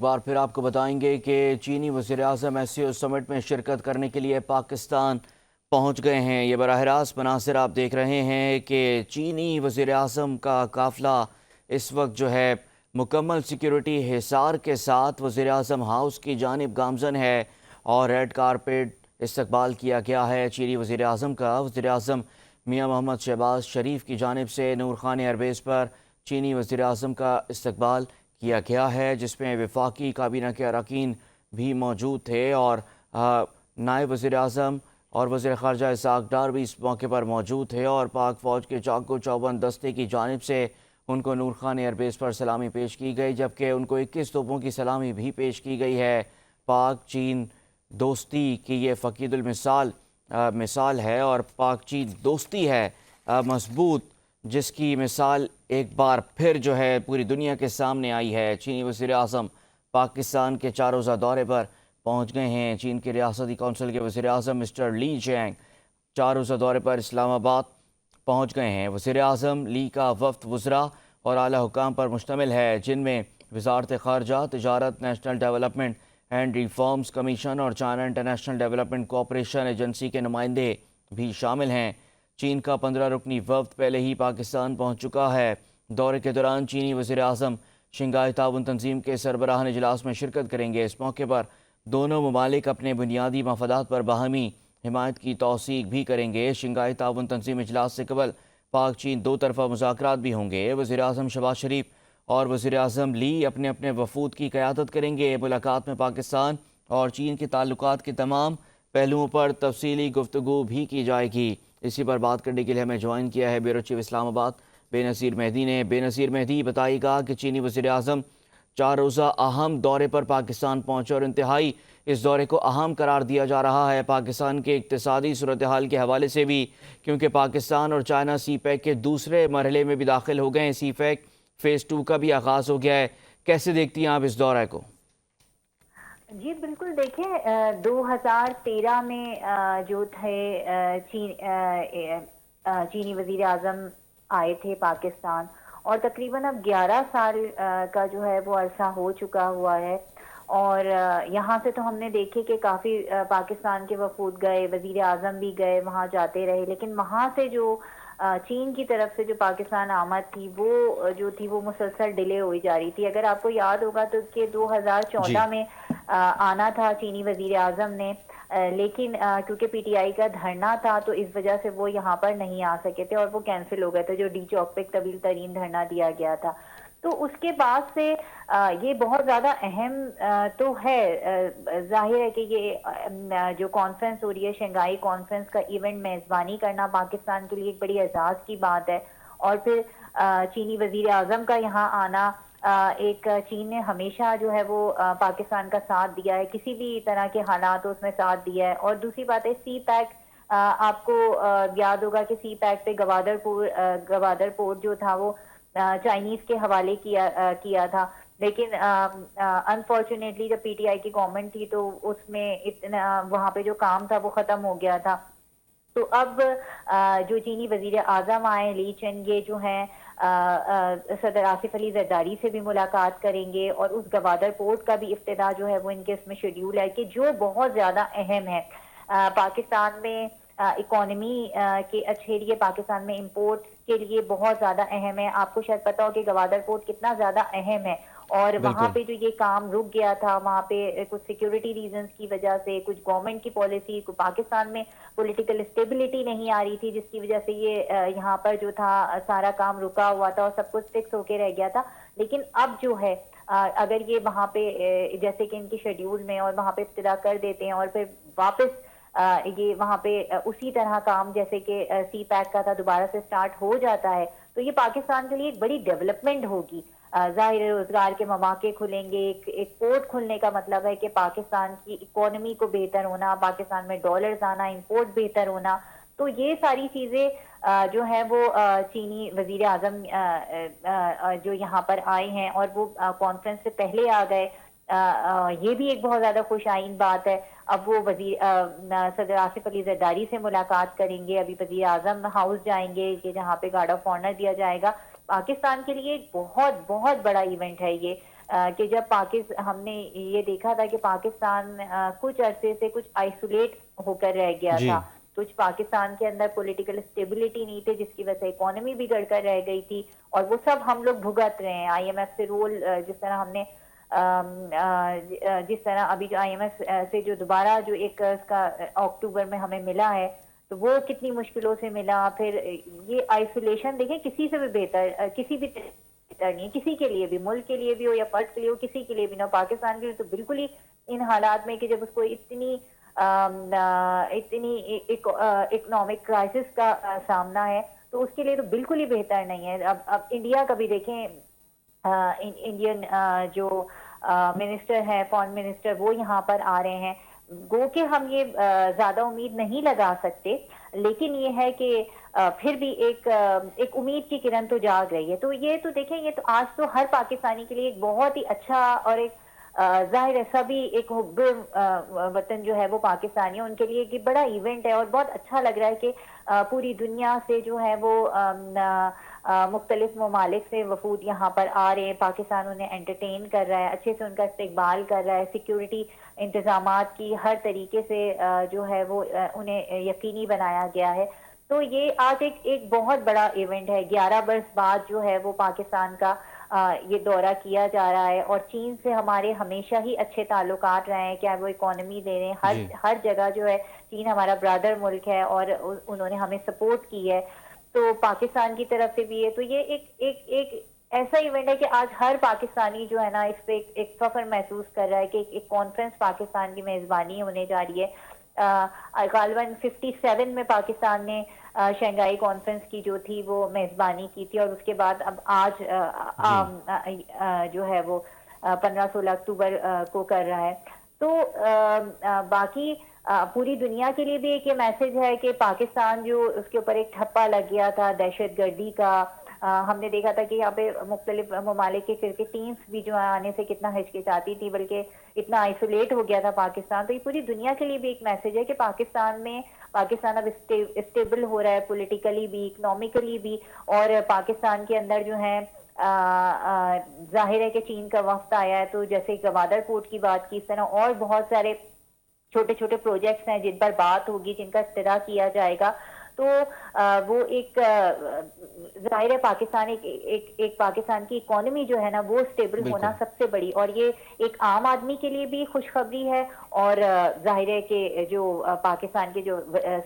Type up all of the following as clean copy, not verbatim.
بار پھر آپ کو بتائیں گے کہ چینی وزیراعظم SCO سمٹ میں شرکت کرنے کے لیے پاکستان پہنچ گئے ہیں۔ یہ براہ راست مناظر آپ دیکھ رہے ہیں کہ چینی وزیراعظم کا قافلہ اس وقت جو ہے مکمل سیکیورٹی حصار کے ساتھ وزیراعظم ہاؤس کی جانب گامزن ہے اور ریڈ کارپیٹ استقبال کیا گیا ہے چینی وزیراعظم کا۔ وزیراعظم میاں محمد شہباز شریف کی جانب سے نور خان ایئر بیس پر چینی وزیراعظم کا استقبال کیا گیا ہے، جس میں وفاقی کابینہ کے اراکین بھی موجود تھے اور نائب وزیراعظم اور وزیر خارجہ اسحاق ڈار بھی اس موقع پر موجود تھے اور پاک فوج کے چاقو چوبند دستے کی جانب سے ان کو نور خان ایئر بیس پر سلامی پیش کی گئی، جبکہ ان کو 21 توپوں کی سلامی بھی پیش کی گئی ہے۔ پاک چین دوستی کی یہ فقید المثال مثال ہے اور پاک چین دوستی ہے مضبوط، جس کی مثال ایک بار پھر جو ہے پوری دنیا کے سامنے آئی ہے۔ چینی وزیراعظم پاکستان کے 4 روزہ دورے پر پہنچ گئے ہیں۔ چین کے ریاستی کونسل کے وزیراعظم مسٹر لی جینگ 4 روزہ دورے پر اسلام آباد پہنچ گئے ہیں۔ وزیراعظم لی کا وفد وزراء اور اعلیٰ حکام پر مشتمل ہے، جن میں وزارت خارجہ، تجارت، national development and reforms commission اور China international development cooperation agency کے نمائندے بھی شامل ہیں۔ چین کا 15 رکنی وفد پہلے ہی پاکستان پہنچ چکا ہے۔ دورے کے دوران چینی وزیراعظم شنگھائی تعاون تنظیم کے سربراہان اجلاس میں شرکت کریں گے۔ اس موقع پر دونوں ممالک اپنے بنیادی مفادات پر باہمی حمایت کی توثیق بھی کریں گے۔ شنگھائی تعاون تنظیم اجلاس سے قبل پاک چین دو طرفہ مذاکرات بھی ہوں گے۔ وزیراعظم شہباز شریف اور وزیراعظم لی اپنے اپنے وفود کی قیادت کریں گے۔ ملاقات میں پاکستان اور چین کے تعلقات کے تمام پہلوؤں پر تفصیلی گفتگو بھی کی جائے گی۔ اسی پر بات کرنے کے لیے ہمیں جوائن کیا ہے بیورو چیف اسلام آباد بے نظیر مہدی نے۔ بے نظیر مہدی، بتائیے گا کہ چینی وزیراعظم 4 روزہ اہم دورے پر پاکستان پہنچے اور انتہائی اس دورے کو اہم قرار دیا جا رہا ہے پاکستان کے اقتصادی صورتحال کے حوالے سے بھی، کیونکہ پاکستان اور چائنا سی پیک کے دوسرے مرحلے میں بھی داخل ہو گئے ہیں۔ سی پیک فیز 2 کا بھی آغاز ہو گیا ہے۔ کیسے دیکھتی ہیں آپ اس دورے کو؟ جی بالکل، دیکھیں 2013 میں جو تھے چینی وزیر اعظم آئے تھے پاکستان، اور تقریباً اب 11 سال کا جو ہے وہ عرصہ ہو چکا ہوا ہے، اور یہاں سے تو ہم نے دیکھے کہ کافی پاکستان کے وفود گئے، وزیر اعظم بھی گئے، وہاں جاتے رہے، لیکن وہاں سے جو چین کی طرف سے جو پاکستان آمد تھی وہ مسلسل ڈیلے ہوئی جا رہی تھی۔ اگر آپ کو یاد ہوگا تو کہ 2014 میں آنا تھا چینی وزیر اعظم نے، لیکن کیونکہ PTI کا دھرنا تھا تو اس وجہ سے وہ یہاں پر نہیں آ سکے تھے اور وہ کینسل ہو گئے تھے، جو ڈی چوک پہ طویل ترین دھرنا دیا گیا تھا۔ تو اس کے بعد سے یہ بہت زیادہ اہم تو ہے، ظاہر ہے کہ یہ جو کانفرنس ہو رہی ہے، شنگھائی کانفرنس کا ایونٹ میزبانی کرنا پاکستان کے لیے ایک بڑی اعزاز کی بات ہے، اور پھر چینی وزیر اعظم کا یہاں آنا، ایک چین نے ہمیشہ جو ہے وہ پاکستان کا ساتھ دیا ہے، کسی بھی طرح کے حالات اس میں ساتھ دیا ہے۔ اور دوسری بات ہے سی پیک، آپ کو یاد ہوگا کہ سی پیک پہ گوادر پورٹ جو تھا وہ چائنیز کے حوالے کیا تھا، لیکن انفارچونیٹلی جب PTI کی گورنمنٹ تھی تو اس میں اتنا وہاں پہ جو کام تھا وہ ختم ہو گیا تھا۔ تو اب جو چینی وزیر اعظم آئے لی چن، یہ جو ہیں صدر آصف علی زرداری سے بھی ملاقات کریں گے، اور اس گوادر پورٹ کا بھی افتتاح جو ہے وہ ان کے اس میں شیڈیول ہے، کہ جو بہت زیادہ اہم ہے پاکستان میں اکانومی کے اچھے لیے، پاکستان میں امپورٹ کے لیے بہت زیادہ اہم ہے۔ آپ کو شاید پتا ہو کہ گوادر پورٹ کتنا زیادہ اہم ہے، اور وہاں پہ جو یہ کام رک گیا تھا، وہاں پہ کچھ سیکیورٹی ریزنز کی وجہ سے، کچھ گورنمنٹ کی پالیسی، پاکستان میں پولیٹیکل اسٹیبلٹی نہیں آ رہی تھی، جس کی وجہ سے یہ یہاں پر جو تھا سارا کام رکا ہوا تھا اور سب کچھ فکس ہو کے رہ گیا تھا۔ لیکن اب جو ہے اگر یہ وہاں پہ جیسے کہ ان کے شیڈیول میں اور وہاں پہ ابتدا کر دیتے ہیں اور پھر واپس یہ وہاں پہ اسی طرح کام جیسے کہ سی پیک کا تھا دوبارہ سے سٹارٹ ہو جاتا ہے، تو یہ پاکستان کے لیے ایک بڑی ڈیولپمنٹ ہوگی۔ ظاہر روزگار کے مواقع کھلیں گے، ایک پورٹ کھلنے کا مطلب ہے کہ پاکستان کی اکانومی کو بہتر ہونا، پاکستان میں ڈالرز آنا، امپورٹ بہتر ہونا۔ تو یہ ساری چیزیں جو ہیں وہ چینی وزیر اعظم جو یہاں پر آئے ہیں اور وہ کانفرنس سے پہلے آ گئے، یہ بھی ایک بہت زیادہ خوش آئین بات ہے۔ اب وہ صدر آصف علی زرداری سے ملاقات کریں گے، ابھی وزیر اعظم ہاؤس جائیں گے کہ جہاں پہ گارڈ آف آنر دیا جائے گا۔ پاکستان کے لیے ایک بہت بہت بڑا ایونٹ ہے یہ، کہ جب ہم نے یہ دیکھا تھا کہ پاکستان کچھ عرصے سے کچھ آئسولیٹ ہو کر رہ گیا جی تھا، کچھ پاکستان کے اندر پولیٹیکل اسٹیبلٹی نہیں تھی، جس کی وجہ سے اکانومی بگڑ کر رہ گئی تھی، اور وہ سب ہم لوگ بھگت رہے ہیں۔ آئی ایم ایف سے رول جس طرح ہم نے جس طرح ابھی جو آئی ایم ایف سے جو دوبارہ جو ایک اس کا اکتوبر میں ہمیں ملا ہے، تو وہ کتنی مشکلوں سے ملا۔ پھر یہ آئسولیشن دیکھیں کسی سے بھی بہتر، کسی بھی بہتر نہیں، کسی کے لیے بھی، ملک کے لیے بھی ہو یا فرد کے لیے ہو، کسی کے لیے بھی نہ، پاکستان کے لیے تو بالکل ہی ان حالات میں کہ جب اس کو اتنی اکنامک کرائسس کا سامنا ہے، تو اس کے لیے تو بالکل ہی بہتر نہیں ہے۔ اب انڈیا کا بھی دیکھیں، انڈین جو منسٹر ہے، فارن منسٹر، وہ یہاں پر آ رہے ہیں۔ گو کہ ہم یہ زیادہ امید نہیں لگا سکتے، لیکن یہ ہے کہ پھر بھی ایک امید کی کرن تو جاگ رہی ہے۔ تو یہ تو دیکھیں، یہ تو آج تو ہر پاکستانی کے لیے ایک بہت ہی اچھا اور ایک ظاہر ہے سبھی ایک حب وطن جو ہے وہ پاکستانی ہے، ان کے لیے ایک بڑا ایونٹ ہے، اور بہت اچھا لگ رہا ہے کہ پوری دنیا سے جو ہے وہ مختلف ممالک سے وفود یہاں پر آ رہے ہیں، پاکستان انہیں انٹرٹین کر رہا ہے، اچھے سے ان کا استقبال کر رہا ہے، سیکیورٹی انتظامات کی ہر طریقے سے جو ہے وہ انہیں یقینی بنایا گیا ہے۔ تو یہ آج ایک بہت بڑا ایونٹ ہے۔ 11 برس بعد جو ہے وہ پاکستان کا یہ دورہ کیا جا رہا ہے، اور چین سے ہمارے ہمیشہ ہی اچھے تعلقات رہے ہیں، کیا وہ اکانومی دے رہے ہیں، جی ہر جگہ جو ہے چین ہمارا برادر ملک ہے، اور انہوں نے ہمیں سپورٹ کی ہے، تو پاکستان کی طرف سے بھی ہے۔ تو یہ ایک ایسا ایونٹ ہے کہ آج ہر پاکستانی جو ہے نا اس پہ ایک فخر محسوس کر رہا ہے کہ ایک کانفرنس پاکستان کی میزبانی ہونے جا رہی ہے۔ غالباً 57 میں پاکستان نے شنگھائی کانفرنس کی جو تھی وہ میزبانی کی تھی، اور اس کے بعد اب آج جی جو ہے وہ 15-16 اکتوبر کو کر رہا ہے۔ تو باقی پوری دنیا کے لیے بھی ایک یہ میسج ہے کہ پاکستان جو اس کے اوپر ایک ٹھپا لگ گیا تھا دہشت گردی کا، ہم نے دیکھا تھا کہ یہاں پہ مختلف ممالک کے کرکٹ ٹیمز بھی جو آنے سے کتنا ہچکچاتی تھی، بلکہ اتنا آئسولیٹ ہو گیا تھا پاکستان۔ تو یہ پوری دنیا کے لیے بھی ایک میسج ہے کہ پاکستان اب اسٹیبل ہو رہا ہے، پولیٹیکلی بھی، اکنامکلی بھی، اور پاکستان کے اندر جو ہے ظاہر ہے کہ چین کا وفد آیا ہے، تو جیسے گوادر پورٹ کی بات کی، اس طرح اور بہت سارے چھوٹے چھوٹے پروجیکٹس ہیں جن پر بات ہوگی، جن کا افتتاح کیا جائے گا۔ تو وہ ایک ظاہر ہے پاکستان ایک پاکستان کی اکانومی جو ہے نا وہ اسٹیبل ہونا بالکل سب سے بڑی، اور یہ ایک عام آدمی کے لیے بھی خوشخبری ہے، اور ظاہر ہے کہ جو پاکستان کے جو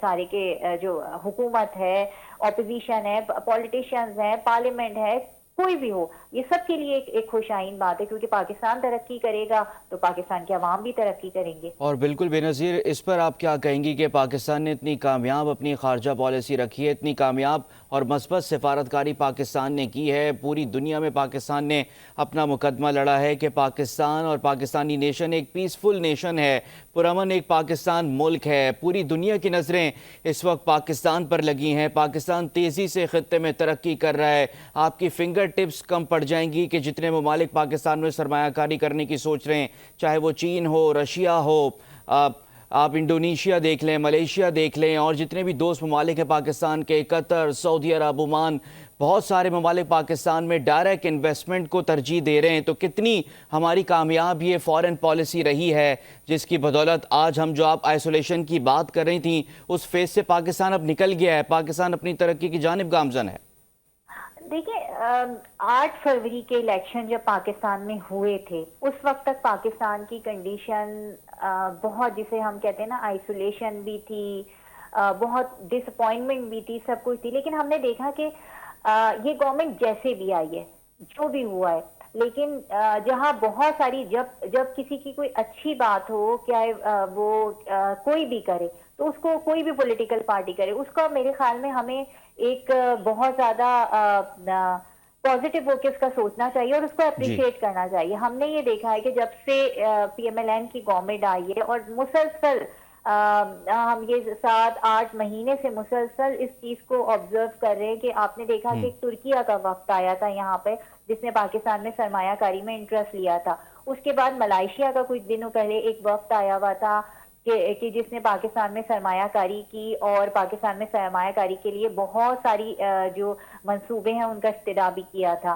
سارے کے جو حکومت ہے، اپوزیشن ہے، پولیٹیشینز ہیں، پارلیمنٹ ہے، کوئی بھی ہو، یہ سب کے لیے ایک خوش آئین بات ہے، کیونکہ پاکستان ترقی کرے گا تو پاکستان کے عوام بھی ترقی کریں گے۔ اور بالکل بے نظیر، اس پر آپ کیا کہیں گی کہ پاکستان نے اتنی کامیاب اپنی خارجہ پالیسی رکھی ہے، اتنی کامیاب اور مثبت سفارتکاری پاکستان نے کی ہے، پوری دنیا میں پاکستان نے اپنا مقدمہ لڑا ہے کہ پاکستان اور پاکستانی نیشن ایک پیسفل نیشن ہے، پرامن ایک پاکستان ملک ہے۔ پوری دنیا کی نظریں اس وقت پاکستان پر لگی ہیں، پاکستان تیزی سے خطے میں ترقی کر رہا ہے۔ آپ کی فنگر ٹپس کم پڑ جائیں گی کہ جتنے ممالک پاکستان میں سرمایہ کاری کرنے کی سوچ رہے ہیں، چاہے وہ چین ہو، رشیا ہو، آپ انڈونیشیا دیکھ لیں، ملیشیا دیکھ لیں، اور جتنے بھی دوست ممالک ہیں پاکستان کے، قطر، سعودی عرب، عمان، بہت سارے ممالک پاکستان میں ڈائریکٹ انویسٹمنٹ کو ترجیح دے رہے ہیں۔ تو کتنی ہماری کامیاب یہ فارن پالیسی رہی ہے، جس کی بدولت آج ہم جو آپ آئسولیشن کی بات کر رہی تھیں، اس فیز سے پاکستان اب نکل گیا ہے، پاکستان اپنی ترقی کی جانب گامزن ہے۔ دیکھیں 8 فروری کے الیکشن جب پاکستان میں ہوئے تھے، اس وقت تک پاکستان کی کنڈیشن بہت، جسے ہم کہتے ہیں نا، آئسولیشن بھی تھی، بہت ڈس اپوائنٹمنٹ بھی تھی، سب کچھ تھی، لیکن ہم نے دیکھا کہ یہ گورنمنٹ جیسے بھی آئی ہے، جو بھی ہوا ہے، لیکن جہاں بہت ساری جب کسی کی کوئی اچھی بات ہو، چاہے وہ کوئی بھی کرے، تو اس کو کوئی بھی پولیٹیکل پارٹی کرے، اس کا میرے خیال میں ہمیں ایک بہت زیادہ پازیٹیو ہو کے اس کا سوچنا چاہیے اور اس کو جی اپریشیٹ کرنا چاہیے۔ ہم نے یہ دیکھا ہے کہ جب سے پی ایم ایل این کی گورنمنٹ آئی ہے، اور مسلسل ہم یہ 7-8 مہینے سے مسلسل اس چیز کو آبزرو کر رہے ہیں کہ آپ نے دیکھا کہ ایک ترکیہ کا وفد آیا تھا یہاں پہ، جس نے پاکستان میں سرمایہ کاری میں انٹرسٹ لیا تھا۔ اس کے بعد ملائیشیا کا کچھ دنوں پہلے ایک وفد آیا ہوا تھا کہ جس نے پاکستان میں سرمایہ کاری کی، اور پاکستان میں سرمایہ کاری کے لیے بہت ساری جو منصوبے ہیں ان کا افتتاح بھی کیا تھا۔